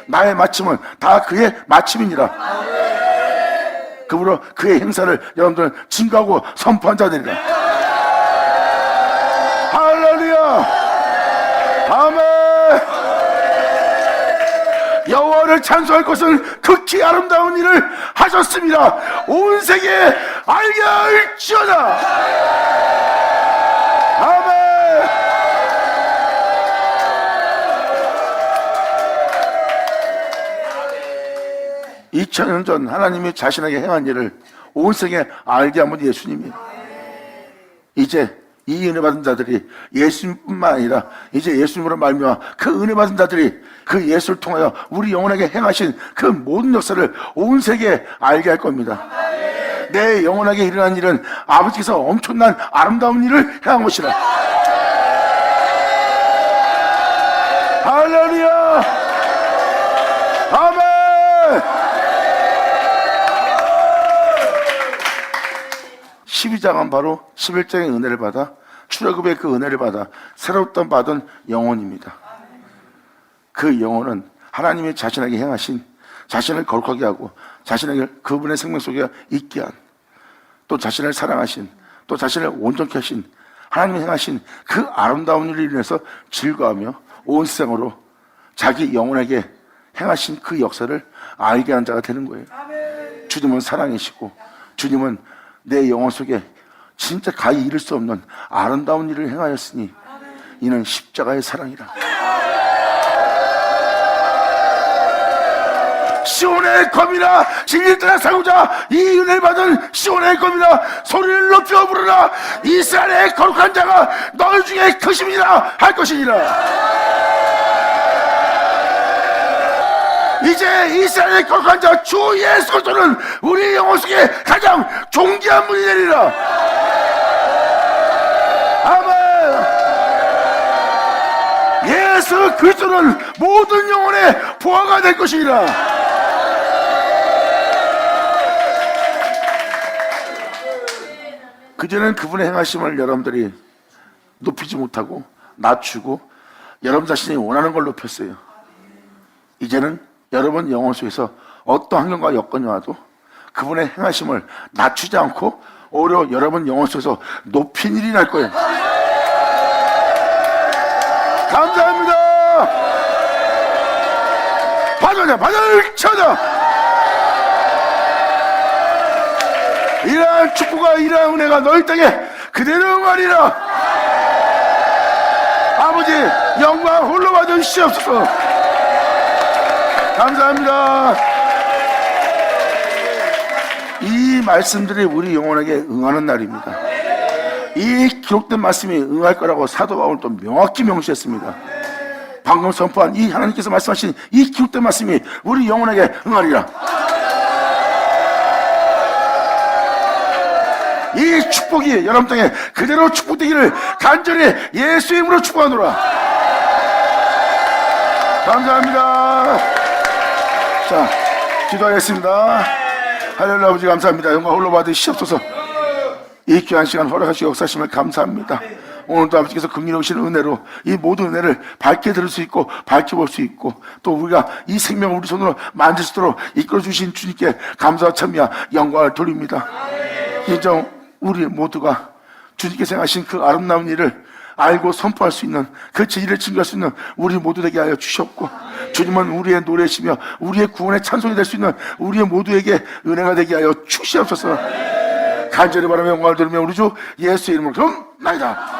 나의 마침은 다 그의 마침이니라. 그러므로 그의 행사를 여러분들은 증거하고 선포한 자들이라. 할렐루야! 아멘! 여호와를 찬송할 것은 극히 아름다운 일을 하셨습니다. 온 세계에 알게 할지어다. 아멘! 2000년 전 하나님이 자신에게 행한 일을 온 세계에 알게 한 분이 예수님이에요. 이제 이 은혜 받은 자들이 예수님뿐만 아니라 이제 예수님으로 말미암아 그 은혜 받은 자들이 그 예수를 통하여 우리 영혼에게 행하신 그 모든 역사를 온 세계에 알게 할 겁니다. 내 영혼에게 일어난 일은 아버지께서 엄청난 아름다운 일을 행한 것이라. 할렐루야. 아멘. 12장은 바로 11장의 은혜를 받아 출애굽의 그 은혜를 받아 새롭던 받은 영혼입니다. 그 영혼은 하나님이 자신에게 행하신, 자신을 거룩하게 하고 자신에게 그분의 생명 속에 있게 한, 또 자신을 사랑하신, 또 자신을 온전케 하신 하나님이 행하신 그 아름다운 일을 인해서 즐거워하며 온 세상으로 자기 영혼에게 행하신 그 역사를 알게 한 자가 되는 거예요. 주님은 사랑이시고 주님은 내 영혼 속에 진짜 가히 이룰 수 없는 아름다운 일을 행하였으니 이는 십자가의 사랑이라. 시온의 검이라 진리를 따라 살고자 이 은혜를 받은 시온의 검이라 소리를 높여 부르라. 이스라엘의 거룩한 자가 너희 중에 크심이라 할 것이니라. 이제 이스라엘의 거룩한 자 주 예수 그리스도는 우리 영혼 속에 가장 존귀한 분이 되리라. 아멘. 예수 그리스도는 모든 영혼의 보화가 될 것이니라. 그전에는 그분의 행하심을 여러분들이 높이지 못하고 낮추고 여러분 자신이 원하는 걸 높였어요. 이제는 여러분 영혼 속에서 어떤 환경과 여건이 와도 그분의 행하심을 낮추지 않고 오히려 여러분 영혼 속에서 높인 일이 날 거예요. 감사합니다. 받으자, 받을 쳐자. 이러한 축복과 이러한 은혜가 너희 땅에 그대로 응하리라. 아버지 영광 홀로 받은 시옵소서. 감사합니다. 이 말씀들이 우리 영혼에게 응하는 날입니다. 이 기록된 말씀이 응할 거라고 사도 바울도 명확히 명시했습니다. 방금 선포한 이 하나님께서 말씀하신 이 기록된 말씀이 우리 영혼에게 응하리라. 이 축복이 여러분 땅에 그대로 축복되기를 간절히 예수의 이름으로 축복하노라. 감사합니다. 자, 기도하겠습니다. 하늘의 아버지 감사합니다. 영광 홀로 받으시옵소서. 이 귀한 시간 허락하시고 역사하심을 감사합니다. 오늘도 아버지께서 긍휼하신 은혜로 이 모든 은혜를 밝게 들을 수 있고 밝게 볼 수 있고 또 우리가 이 생명을 우리 손으로 만질 수 있도록 이끌어 주신 주님께 감사와 찬미와 영광을 돌립니다. 인정 우리 모두가 주님께서 행하신 그 아름다운 일을 알고 선포할 수 있는 그 진리를 증거할 수 있는 우리 모두 되게 하여 주셨고, 주님은 우리의 노래시며 우리의 구원의 찬송이 될 수 있는 우리의 모두에게 은혜가 되게 하여 주시옵소서. 간절히 바라며 영광을 드리며 우리 주 예수의 이름으로 기도합니다.